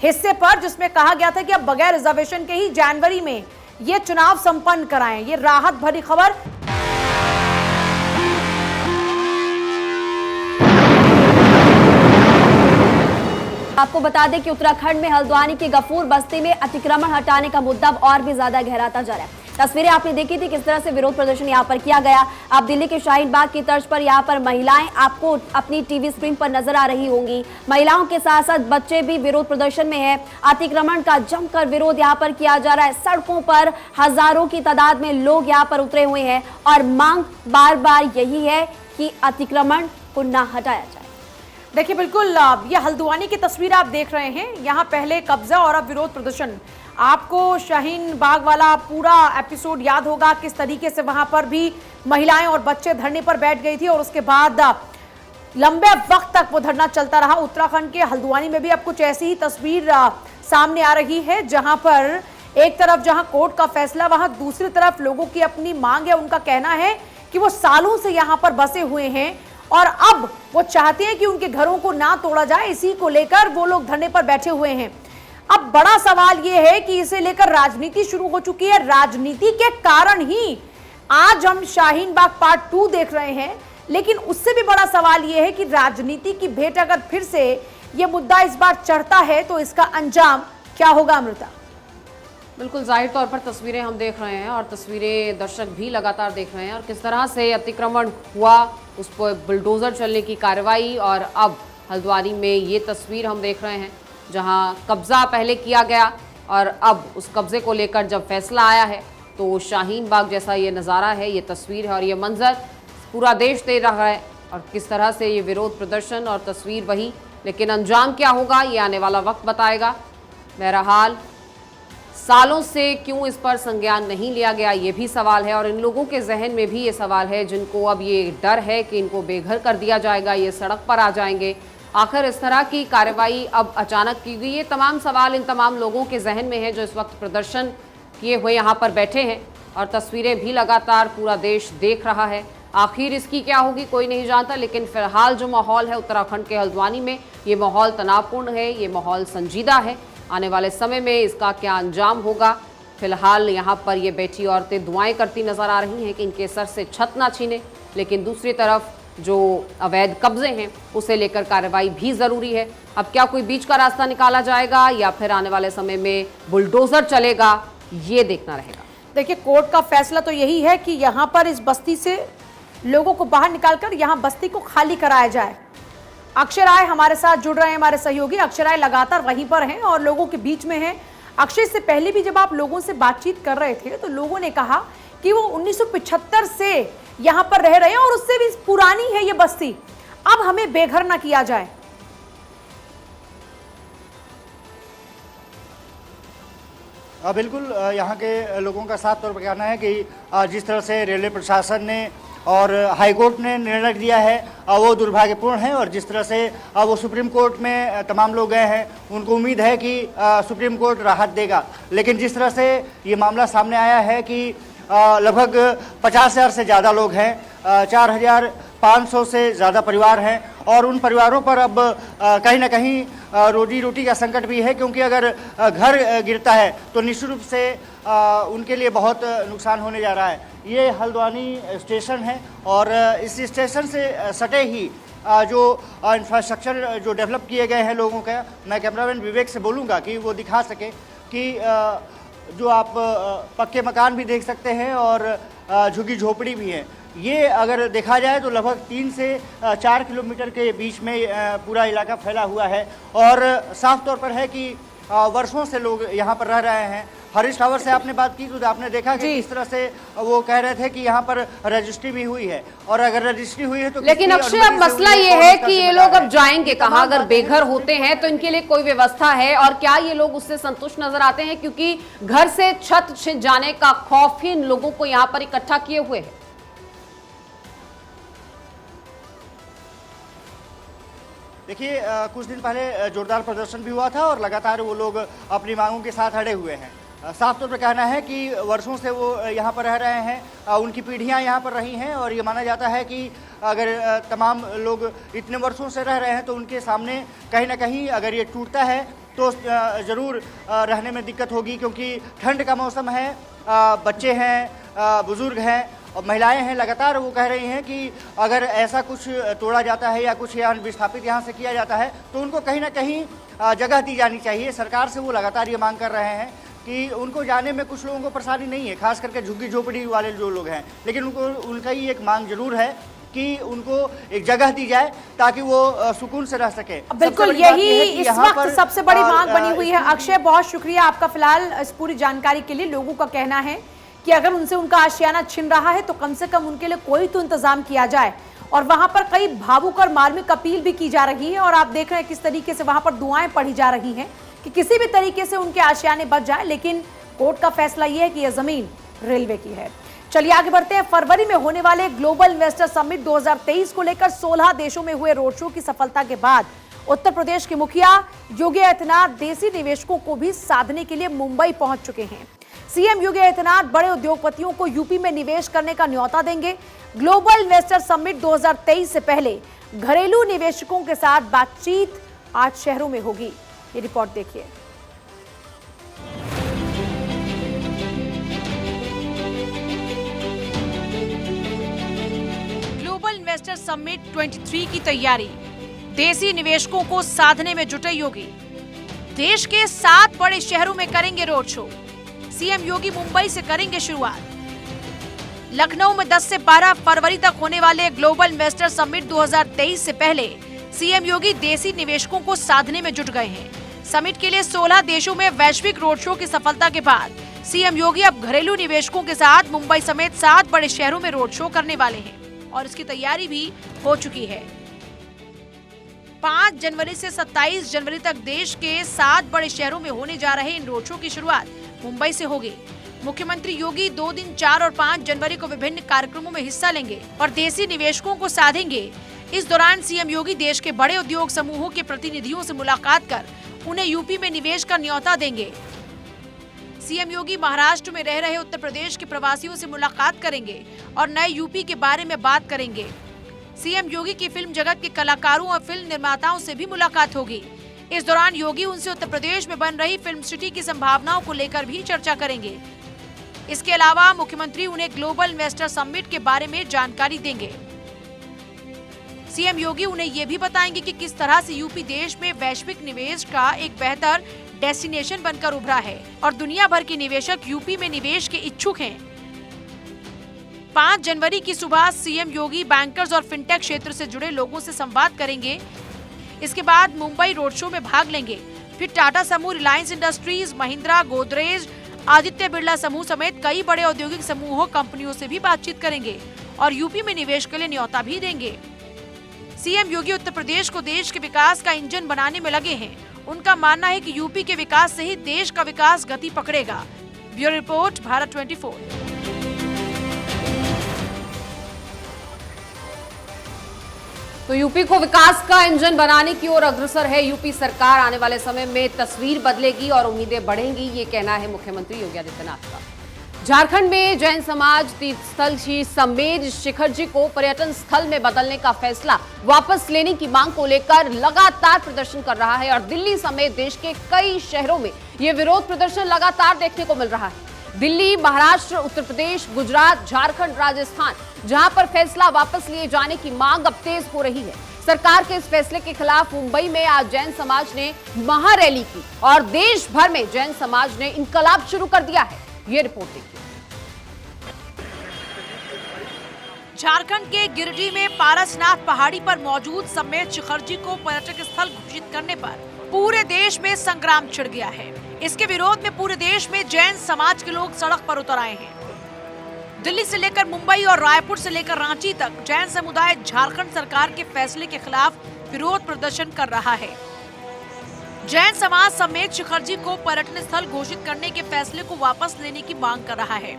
Speaker 3: हिस्से पर जिसमें कहा गया था कि अब बगैर रिजर्वेशन के ही जनवरी में ये चुनाव संपन्न कराएं। ये राहत भरी खबर।
Speaker 2: आपको बता दें कि उत्तराखंड में हल्द्वानी की गफूर बस्ती में अतिक्रमण हटाने का मुद्दा और भी ज्यादा गहराता जा रहा है। तस्वीरें आपने देखी थी किस तरह से विरोध प्रदर्शन यहाँ पर किया गया। आप दिल्ली के शाहीन बाग की तर्ज पर यहाँ पर महिलाएं आपको अपनी टीवी स्क्रीन पर नजर आ रही होंगी। महिलाओं के साथ साथ बच्चे भी विरोध प्रदर्शन में है। अतिक्रमण का जमकर विरोध यहाँ पर किया जा रहा है। सड़कों पर हजारों की तादाद में लोग यहाँ पर उतरे हुए हैं और मांग बार बार यही है कि अतिक्रमण को ना हटाया जाए।
Speaker 3: देखिए, बिल्कुल ये हल्द्वानी की तस्वीर आप देख रहे हैं। यहाँ पहले कब्जा और अब विरोध प्रदर्शन। आपको शाहीन बाग वाला पूरा एपिसोड याद होगा, किस तरीके से वहां पर भी महिलाएं और बच्चे धरने पर बैठ गई थी और उसके बाद लंबे वक्त तक वो धरना चलता रहा। उत्तराखंड के हल्द्वानी में भी अब कुछ ऐसी ही तस्वीर सामने आ रही है, जहां पर एक तरफ जहां कोर्ट का फैसला, वहां दूसरी तरफ लोगों की अपनी मांग है। उनका कहना है कि वो सालों से यहाँ पर बसे हुए हैं और अब वो चाहते हैं कि उनके घरों को ना तोड़ा जाए। इसी को लेकर वो लोग धरने पर बैठे हुए हैं। अब बड़ा सवाल ये है कि इसे लेकर राजनीति शुरू हो चुकी है। राजनीति के कारण ही आज हम शाहीन बाग पार्ट 2 देख रहे हैं, लेकिन उससे भी बड़ा सवाल ये है कि राजनीति की भेंट अगर फिर से ये मुद्दा इस बार चढ़ता है तो इसका अंजाम क्या होगा। अमृता,
Speaker 4: बिल्कुल जाहिर तौर पर तस्वीरें हम देख रहे हैं और तस्वीरें दर्शक भी लगातार देख रहे हैं और किस तरह से अतिक्रमण हुआ, उस पर बुलडोजर चलने की कार्रवाई और अब हल्द्वानी में ये तस्वीर हम देख रहे हैं जहां कब्जा पहले किया गया, और अब उस कब्जे को लेकर जब फैसला आया है तो शाहीन बाग जैसा ये नज़ारा है, ये तस्वीर है और ये मंजर पूरा देश देख रहा है। और किस तरह से ये विरोध प्रदर्शन और तस्वीर वही, लेकिन अंजाम क्या होगा ये आने वाला वक्त बताएगा। बहरहाल सालों से क्यों इस पर संज्ञान नहीं लिया गया ये भी सवाल है और इन लोगों के जहन में भी ये सवाल है जिनको अब ये डर है कि इनको बेघर कर दिया जाएगा, ये सड़क पर आ जाएंगे। आखिर इस तरह की कार्रवाई अब अचानक की गई, ये तमाम सवाल इन तमाम लोगों के जहन में है जो इस वक्त प्रदर्शन किए हुए यहाँ पर बैठे हैं और तस्वीरें भी लगातार पूरा देश देख रहा है। आखिर इसकी क्या होगी कोई नहीं जानता, लेकिन फिलहाल जो माहौल है उत्तराखंड के हल्द्वानी में, ये माहौल तनावपूर्ण है, ये माहौल संजीदा है। आने वाले समय में इसका क्या अंजाम होगा, फिलहाल यहाँ पर ये बैठी औरतें दुआएं करती नजर आ रही हैं कि इनके सर से छत ना छीने, लेकिन दूसरी तरफ जो अवैध कब्जे हैं उसे लेकर कार्रवाई भी ज़रूरी है। अब क्या कोई बीच का रास्ता निकाला जाएगा या फिर आने वाले समय में बुलडोजर चलेगा, ये देखना रहेगा।
Speaker 3: देखिए, कोर्ट का फैसला तो यही है कि यहाँ पर इस बस्ती से लोगों को बाहर निकालकर यहाँ बस्ती को खाली कराया जाए। अक्षय राय हमारे साथ जुड़ रहे हैं, हमारे सहयोगी। अक्षय राय लगातार वहीं पर हैं और लोगों के बीच में हैं। अक्षय, से पहले भी जब आप लोगों से बातचीत कर रहे थे तो लोगों ने कहा कि वो 1975 से यहाँ पर रह रहे हैं और उससे भी पुरानी है ये बस्ती, अब हमें बेघर ना किया जाए।
Speaker 15: बिल्कुल, यहाँ के लोगों का साफ तौर पर कहना है कि जिस तरह से रेलवे प्रशासन ने और हाईकोर्ट ने निर्णय दिया है वो दुर्भाग्यपूर्ण है और जिस तरह से वो सुप्रीम कोर्ट में तमाम लोग गए हैं उनको उम्मीद है कि सुप्रीम कोर्ट राहत देगा, लेकिन जिस तरह से ये मामला सामने आया है कि लगभग 50,000 से ज़्यादा लोग हैं, 4,500 से ज़्यादा परिवार हैं और उन परिवारों पर अब कहीं ना कहीं रोजी रोटी का संकट भी है, क्योंकि अगर घर गिरता है तो निश्चित रूप से उनके लिए बहुत नुकसान होने जा रहा है। ये हल्द्वानी स्टेशन है और इस स्टेशन से सटे ही जो इंफ्रास्ट्रक्चर जो डेवलप किए गए हैं लोगों का, मैं कैमरामैन विवेक से बोलूँगा कि वो दिखा सके कि जो आप पक्के मकान भी देख सकते हैं और झुग्गी झोपड़ी भी हैं। ये अगर देखा जाए तो लगभग 3 से 4 किलोमीटर के बीच में पूरा इलाका फैला हुआ है और साफ तौर पर है कि वर्षों से लोग यहाँ पर रह रहे हैं। हरीश रावत से आपने बात की तो आपने देखा कि किस तरह से वो कह रहे थे कि यहाँ पर रजिस्ट्री भी हुई है और अगर रजिस्ट्री हुई है तो
Speaker 4: लेकिन अक्षय, अब मसला ये है कि ये लोग अब जाएंगे कहाँ? अगर बेघर होते हैं तो इनके लिए कोई व्यवस्था है और क्या ये लोग उससे संतुष्ट नजर आते हैं? क्योंकि घर से छत छिन जाने का खौफ ही इन लोगों को यहाँ पर इकट्ठा किए हुए है।
Speaker 15: देखिए, कुछ दिन पहले जोरदार प्रदर्शन भी हुआ था और लगातार वो लोग अपनी मांगों के साथ अड़े हुए हैं। साफ तौर पर कहना है कि वर्षों से वो यहाँ पर रह रहे हैं, उनकी पीढ़ियाँ यहाँ पर रही हैं और ये माना जाता है कि अगर तमाम लोग इतने वर्षों से रह रहे हैं तो उनके सामने कहीं ना कहीं अगर ये टूटता है तो ज़रूर रहने में दिक्कत होगी, क्योंकि ठंड का मौसम है, बच्चे हैं, बुज़ुर्ग हैं और महिलाएं हैं। लगातार वो कह रही हैं कि अगर ऐसा कुछ तोड़ा जाता है या कुछ यहाँ विस्थापित यहाँ से किया जाता है तो उनको कहीं ना कहीं जगह दी जानी चाहिए। सरकार से वो लगातार ये मांग कर रहे हैं कि उनको जाने में कुछ लोगों को परेशानी नहीं है, खास करके झुग्गी झोपड़ी वाले जो लोग हैं, लेकिन उनका ही एक मांग जरूर है कि उनको एक जगह दी जाए ताकि वो सुकून से रह सके।
Speaker 3: बिल्कुल, यही इस वक्त सबसे बड़ी मांग बनी हुई है। अक्षय, बहुत शुक्रिया आपका फिलहाल इस पूरी जानकारी के लिए। लोगों का कहना है कि अगर उनसे उनका आशियाना छिन रहा है तो कम से कम उनके लिए कोई तो इंतजाम किया जाए और वहां पर कई भावुक और मार्मिक अपील भी की जा रही है और आप देख रहे हैं किस तरीके से वहां पर दुआएं पढ़ी जा रही हैं कि किसी भी तरीके से उनके आशियाने बच जाए। लेकिन कोर्ट का फैसला यह है कि यह जमीन रेलवे की है। चलिए आगे बढ़ते हैं। फरवरी में होने वाले ग्लोबल इन्वेस्टर समिट 2023 को लेकर 16 देशों में हुए रोड शो की सफलता के बाद उत्तर प्रदेश के मुखिया योगी आदित्यनाथ देसी निवेशकों को भी साधने के लिए मुंबई पहुंच चुके हैं। सीएम योगी आदित्यनाथ बड़े उद्योगपतियों को यूपी में निवेश करने का न्योता देंगे। ग्लोबल इन्वेस्टर समिट 2023 से पहले घरेलू निवेशकों के साथ बातचीत 8 शहरों में होगी। ये रिपोर्ट देखिए। ग्लोबल इन्वेस्टर समिट 23 की तैयारी, देसी निवेशकों को साधने में जुटे योगी। देश के 7 बड़े शहरों में करेंगे रोड शो। सीएम योगी मुंबई से करेंगे शुरुआत। लखनऊ में 10 से 12 फरवरी तक होने वाले ग्लोबल इन्वेस्टर समिट 2023 से पहले सीएम योगी देसी निवेशकों को साधने में जुट गए हैं। समिट के लिए 16 देशों में वैश्विक रोड शो की सफलता के बाद सीएम योगी अब घरेलू निवेशकों के साथ मुंबई समेत 7 बड़े शहरों में रोड शो करने वाले हैं और इसकी तैयारी भी हो चुकी है। 5 जनवरी से 27 जनवरी तक देश के 7 बड़े शहरों में होने जा रहे इन रोड शो की शुरुआत मुंबई से होगी। मुख्यमंत्री योगी 2 दिन 4 और 5 जनवरी को विभिन्न कार्यक्रमों में हिस्सा लेंगे और देसी निवेशकों को साधेंगे। इस दौरान सीएम योगी देश के बड़े उद्योग समूहों के प्रतिनिधियों से मुलाकात कर उन्हें यूपी में निवेश का न्योता देंगे। सीएम योगी महाराष्ट्र में रह रहे उत्तर प्रदेश के प्रवासियों से मुलाकात करेंगे और नए यूपी के बारे में बात करेंगे। सीएम योगी की फिल्म जगत के कलाकारों और फिल्म निर्माताओं से भी मुलाकात होगी। इस दौरान योगी उनसे उत्तर प्रदेश में बन रही फिल्म सिटी की संभावनाओं को लेकर भी चर्चा करेंगे। इसके अलावा मुख्यमंत्री उन्हें ग्लोबल इन्वेस्टर समिट के बारे में जानकारी देंगे। सीएम योगी उन्हें ये भी बताएंगे कि किस तरह से यूपी देश में वैश्विक निवेश का एक बेहतर डेस्टिनेशन बनकर उभरा है और दुनिया भर के निवेशक यूपी में निवेश के इच्छुक हैं। 5 जनवरी की सुबह सीएम योगी बैंकर्स और फिनटेक क्षेत्र से जुड़े लोगों से संवाद करेंगे। इसके बाद मुंबई रोड शो में भाग लेंगे। फिर टाटा समूह, रिलायंस इंडस्ट्रीज, महिंद्रा, गोदरेज, आदित्य बिरला समूह समेत कई बड़े औद्योगिक समूहों, कंपनियों से भी बातचीत करेंगे और यूपी में निवेश के लिए न्योता भी देंगे। सीएम योगी उत्तर प्रदेश को देश के विकास का इंजन बनाने में लगे हैं। उनका मानना है कि यूपी के विकास से ही देश का विकास गति पकड़ेगा। Bureau report, Bharat 24।
Speaker 4: तो यूपी को विकास का इंजन बनाने की ओर अग्रसर है यूपी सरकार। आने वाले समय में तस्वीर बदलेगी और उम्मीदें बढ़ेंगी, ये कहना है मुख्यमंत्री योगी आदित्यनाथ का। झारखंड में जैन समाज तीर्थस्थल श्री समेत शिखर जी को पर्यटन स्थल में बदलने का फैसला वापस लेने की मांग को लेकर लगातार प्रदर्शन कर रहा है और दिल्ली समेत देश के कई शहरों में ये विरोध प्रदर्शन लगातार देखने को मिल रहा है। दिल्ली, महाराष्ट्र, उत्तर प्रदेश, गुजरात, झारखंड, राजस्थान, जहां पर फैसला वापस लिए जाने की मांग अब तेज हो रही है। सरकार के इस फैसले के खिलाफ मुंबई में आज जैन समाज ने महारैली की और देश भर में जैन समाज ने इनकलाब शुरू कर दिया है। ये रिपोर्ट देखिए।
Speaker 3: झारखंड के गिरिडीह में पारसनाथ पहाड़ी पर मौजूद समेत शिखर जी को पर्यटक स्थल घोषित करने पर पूरे देश में संग्राम छिड़ गया है। इसके विरोध में पूरे देश में जैन समाज के लोग सड़क पर उतर आए हैं। दिल्ली से लेकर मुंबई और रायपुर से लेकर रांची तक जैन समुदाय झारखंड सरकार के फैसले के खिलाफ विरोध प्रदर्शन कर रहा है। जैन समाज समेत शिखर जी को पर्यटन स्थल घोषित करने के फैसले को वापस लेने की मांग कर रहा है।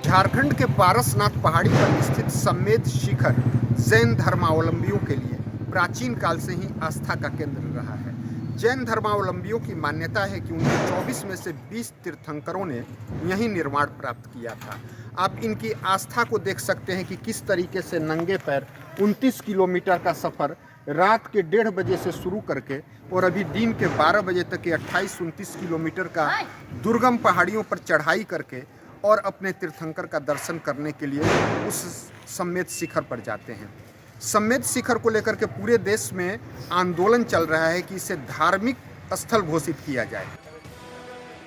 Speaker 19: झारखंड के पारसनाथ पहाड़ी पर स्थित समेत शिखर जैन धर्मावलंबियों के लिए प्राचीन काल से ही आस्था का केंद्र रहा है। जैन धर्मावलंबियों की मान्यता है कि उनके 24 में से 20 तीर्थंकरों ने यहीं निर्माण प्राप्त किया था। आप इनकी आस्था को देख सकते हैं कि किस तरीके से नंगे पैर 29 किलोमीटर का सफ़र रात के 1:30 बजे से शुरू करके और अभी दिन के 12 बजे तक के 28-29 किलोमीटर का दुर्गम पहाड़ियों पर चढ़ाई करके और अपने तीर्थंकर का दर्शन करने के लिए उस समेत शिखर पर जाते हैं। समेत शिखर को लेकर के पूरे देश में आंदोलन चल रहा है कि इसे धार्मिक स्थल घोषित किया जाए।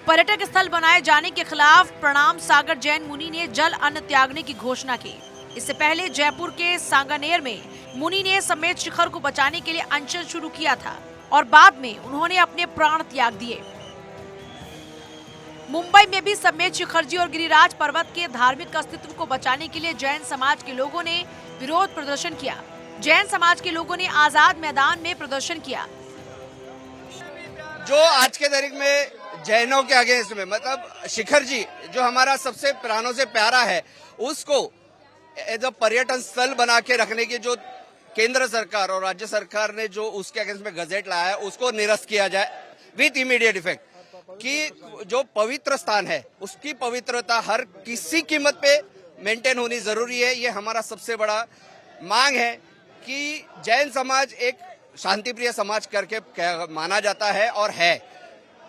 Speaker 3: पर्यटक स्थल बनाए जाने के खिलाफ प्रणाम सागर जैन मुनि ने जल अन्न त्यागने की घोषणा की। इससे पहले जयपुर के सांगानेर में मुनि ने समेत शिखर को बचाने के लिए अनशन शुरू किया था और बाद में उन्होंने अपने प्राण त्याग दिए। मुंबई में भी समेत शिखर जी और गिरिराज पर्वत के धार्मिक अस्तित्व को बचाने के लिए जैन समाज के लोगों ने विरोध प्रदर्शन किया। जैन समाज के लोगों ने आजाद मैदान में प्रदर्शन किया।
Speaker 20: जो आज के तारीख में जैनों के अगेंस्ट में मतलब शिखर जी जो हमारा सबसे प्राणों से प्यारा है, उसको एज अ पर्यटन स्थल बना के रखने की जो केंद्र सरकार और राज्य सरकार ने जो उसके अगेंस्ट में गजेट लाया है, उसको निरस्त किया जाए विथ इमीडिएट इफेक्ट। कि जो पवित्र स्थान है उसकी पवित्रता हर किसी कीमत पे मेंटेन होनी जरूरी है। ये हमारा सबसे बड़ा मांग है कि जैन समाज एक शांतिप्रिय समाज करके माना जाता है और है,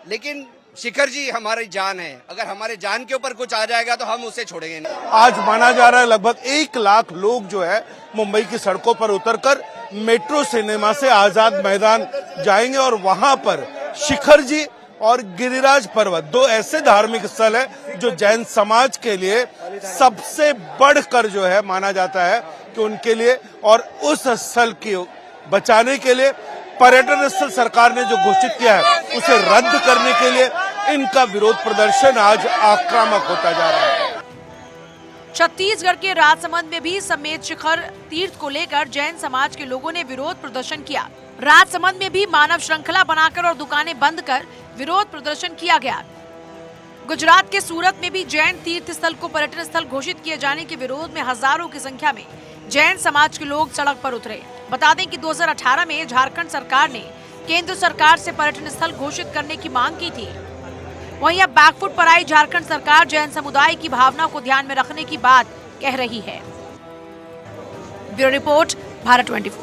Speaker 20: लेकिन शिखर जी हमारी जान है। अगर हमारे जान के ऊपर कुछ आ जाएगा तो हम उसे छोड़ेंगे नहीं।
Speaker 21: आज माना जा रहा है लगभग 1 लाख लोग जो है मुंबई की सड़कों पर उतरकर मेट्रो सिनेमा से आजाद मैदान जाएंगे और वहां पर शिखर जी और गिरिराज पर्वत 2 ऐसे धार्मिक स्थल है जो जैन समाज के लिए सबसे बढ़कर जो है माना जाता है कि उनके लिए और उस स्थल की बचाने के लिए पर्यटन स्थल सरकार ने जो घोषित किया है उसे रद्द करने के लिए इनका विरोध प्रदर्शन आज आक्रामक होता जा रहा है।
Speaker 3: छत्तीसगढ़ के राजसमंद में भी समेत शिखर तीर्थ को लेकर जैन समाज के लोगों ने विरोध प्रदर्शन किया। राजसमंद में भी मानव श्रृंखला बनाकर और दुकानें बंद कर विरोध प्रदर्शन किया गया। गुजरात के सूरत में भी जैन तीर्थ स्थल को पर्यटन स्थल घोषित किए जाने के विरोध में हजारों की संख्या में जैन समाज के लोग सड़क पर उतरे। बता दें कि 2018 में झारखंड सरकार ने केंद्र सरकार से पर्यटन स्थल घोषित करने की मांग की थी। वहीं अब बैकफुट पर आई झारखंड सरकार जैन समुदाय की भावना को ध्यान में रखने की बात कह रही है। Bureau report, Bharat 24।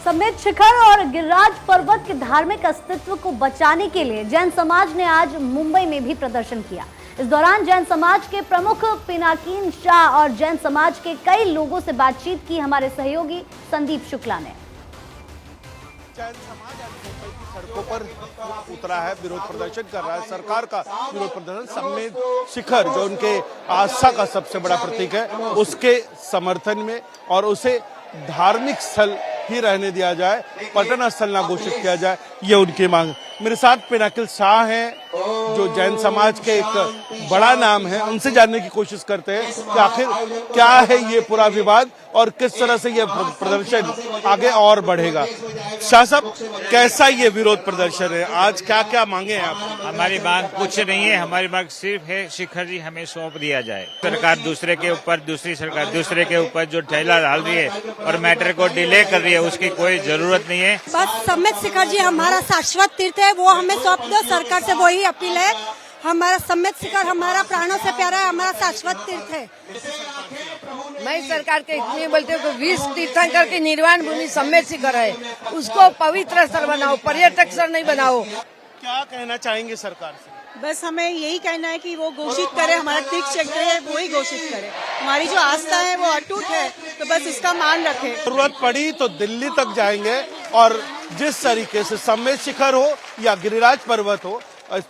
Speaker 1: समेत शिखर और गिरिराज पर्वत के धार्मिक अस्तित्व को बचाने के लिए जैन समाज ने आज मुंबई में भी प्रदर्शन किया। इस दौरान जैन समाज के प्रमुख पिनाकिन शाह और जैन समाज के कई लोगों से बातचीत की हमारे सहयोगी संदीप शुक्ला ने।
Speaker 21: जैन समाज आज मुंबई की सड़कों पर उतरा है, विरोध प्रदर्शन कर रहा है। सरकार का विरोध प्रदर्शन समेत शिखर जो उनके आस्था का सबसे बड़ा प्रतीक है उसके समर्थन में और उसे धार्मिक स्थल ही रहने दिया जाए, पर्यटन स्थल ना घोषित किया जाए, ये उनकी मांग। मेरे साथ पिनाकिन शाह हैं जो जैन समाज के एक बड़ा नाम है, उनसे जानने की कोशिश करते हैं कि आखिर क्या है ये पूरा विवाद और किस तरह से ये प्रदर्शन आगे और बढ़ेगा। शाह साहब, कैसा ये विरोध प्रदर्शन है, आज क्या क्या मांगे हैं आप?
Speaker 5: हमारी मांग कुछ नहीं है, हमारी मांग सिर्फ है शिखर जी हमें सौंप दिया जाए। सरकार दूसरे के ऊपर, दूसरी सरकार दूसरे के ऊपर जो ठेला डाल रही है और मैटर को डिले कर रही है उसकी कोई जरूरत नहीं है।
Speaker 22: बस समेत शिखर जी हमारा शाश्वत तीर्थ है, वो हमें सौंप दो, सरकार से वही अपील है। हमारा समेत शिखर हमारा प्राणों से प्यारा है, हमारा शाश्वत तीर्थ है।
Speaker 23: मैं सरकार के इतने बोलते हूँ 20 तीर्थंकर की निर्वाण भूमि समेत शिखर है, उसको पवित्र स्थल बनाओ, पर्यटक स्थल नहीं बनाओ।
Speaker 21: क्या कहना चाहेंगे सरकार से?
Speaker 22: बस हमें यही कहना है कि वो घोषित करे, हमारा तीर्थ क्षेत्र है वो ही घोषित करे। हमारी जो आस्था है वो अटूट है, तो बस उसका मान रखे।
Speaker 21: जरूरत पड़ी तो दिल्ली तक जाएंगे और जिस तरीके से समेत शिखर हो या गिरिराज पर्वत हो,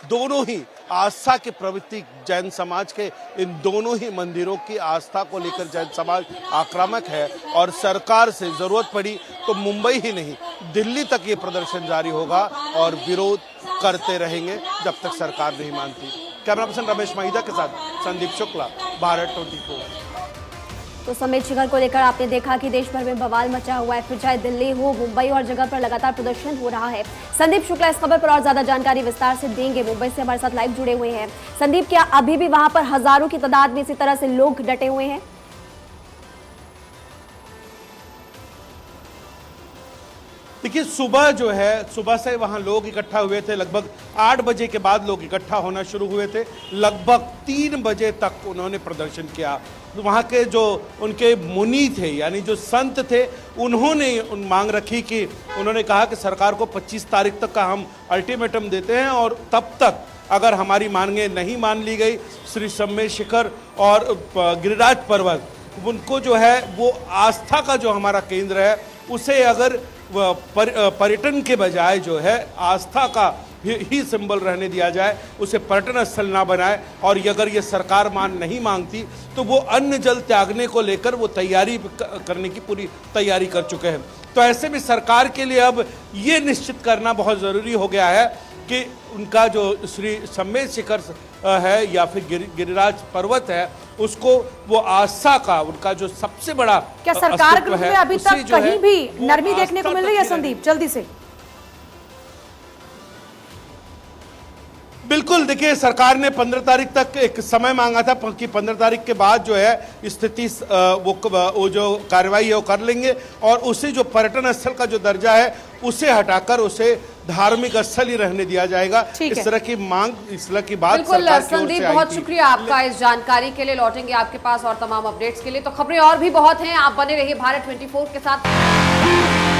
Speaker 21: दोनों ही आस्था के प्रवृत्ति जैन समाज के इन दोनों ही मंदिरों की आस्था को लेकर जैन समाज आक्रामक है और सरकार से जरूरत पड़ी तो मुंबई ही नहीं दिल्ली तक ये प्रदर्शन जारी होगा और विरोध करते रहेंगे जब तक सरकार नहीं मानती। कैमरा पर्सन रमेश महिदा के साथ संदीप शुक्ला, भारत 24।
Speaker 2: तो समेत शिखर को लेकर आपने देखा कि देश भर में बवाल मचा हुआ है, फिर चाहे दिल्ली हो, मुंबई और जगह पर लगातार प्रदर्शन हो रहा है। संदीप शुक्ला इस खबर पर और ज्यादा जानकारी विस्तार से देंगे। मुंबई से हमारे साथ लाइव जुड़े हुए हैं। संदीप, क्या अभी भी वहां पर हजारों की तादाद में इसी तरह से लोग डटे हुए हैं?
Speaker 21: देखिए, सुबह से वहां लोग इकट्ठा हुए थे। लगभग 8 बजे के बाद लोग इकट्ठा होना शुरू हुए थे। लगभग 3 बजे तक उन्होंने प्रदर्शन किया। वहां के जो उनके मुनि थे यानी जो संत थे, उन्होंने मांग रखी कि उन्होंने कहा कि सरकार को 25 तारीख तक का हम अल्टीमेटम देते हैं और तब तक अगर हमारी मांगे नहीं मान ली गई, श्री समेत शिखर और गिरिराज पर्वत उनको जो है वो आस्था का जो हमारा केंद्र है उसे अगर पर्यटन के बजाय जो है आस्था का ही सिंबल रहने दिया जाए, उसे पर्यटन स्थल ना बनाए और अगर ये सरकार नहीं मांगती तो वो अन्न जल त्यागने को लेकर वो तैयारी करने की पूरी तैयारी कर चुके हैं। तो ऐसे में सरकार के लिए अब ये निश्चित करना बहुत ज़रूरी हो गया है कि उनका जो श्री समेत शिखर है या फिर गिरिराज पर्वत है उसको वो आस्था का उनका जो सबसे बड़ा
Speaker 3: क्या सरकार के रूप में अभी तक कहीं भी नरमी देखने को मिल रही है? संदीप, जल्दी से।
Speaker 21: बिल्कुल, देखिए, सरकार ने 15 तारीख तक एक समय मांगा था कि 15 तारीख के बाद जो है स्थिति वो जो कार्रवाई है वो कर लेंगे और उसे जो पर्यटन स्थल का जो दर्जा है उसे हटाकर उसे धार्मिक स्थल ही रहने दिया जाएगा। इस तरह की मांग, इस तरह की बात
Speaker 4: बिल्कुल।
Speaker 21: सरकार की ओर
Speaker 4: संदीप,
Speaker 21: से आई
Speaker 4: बहुत
Speaker 21: थी।
Speaker 4: शुक्रिया आपका इस जानकारी के लिए। लौटेंगे आपके पास और तमाम अपडेट्स के लिए। तो खबरें और भी बहुत हैं, आप बने रहिए भारत 24 के साथ।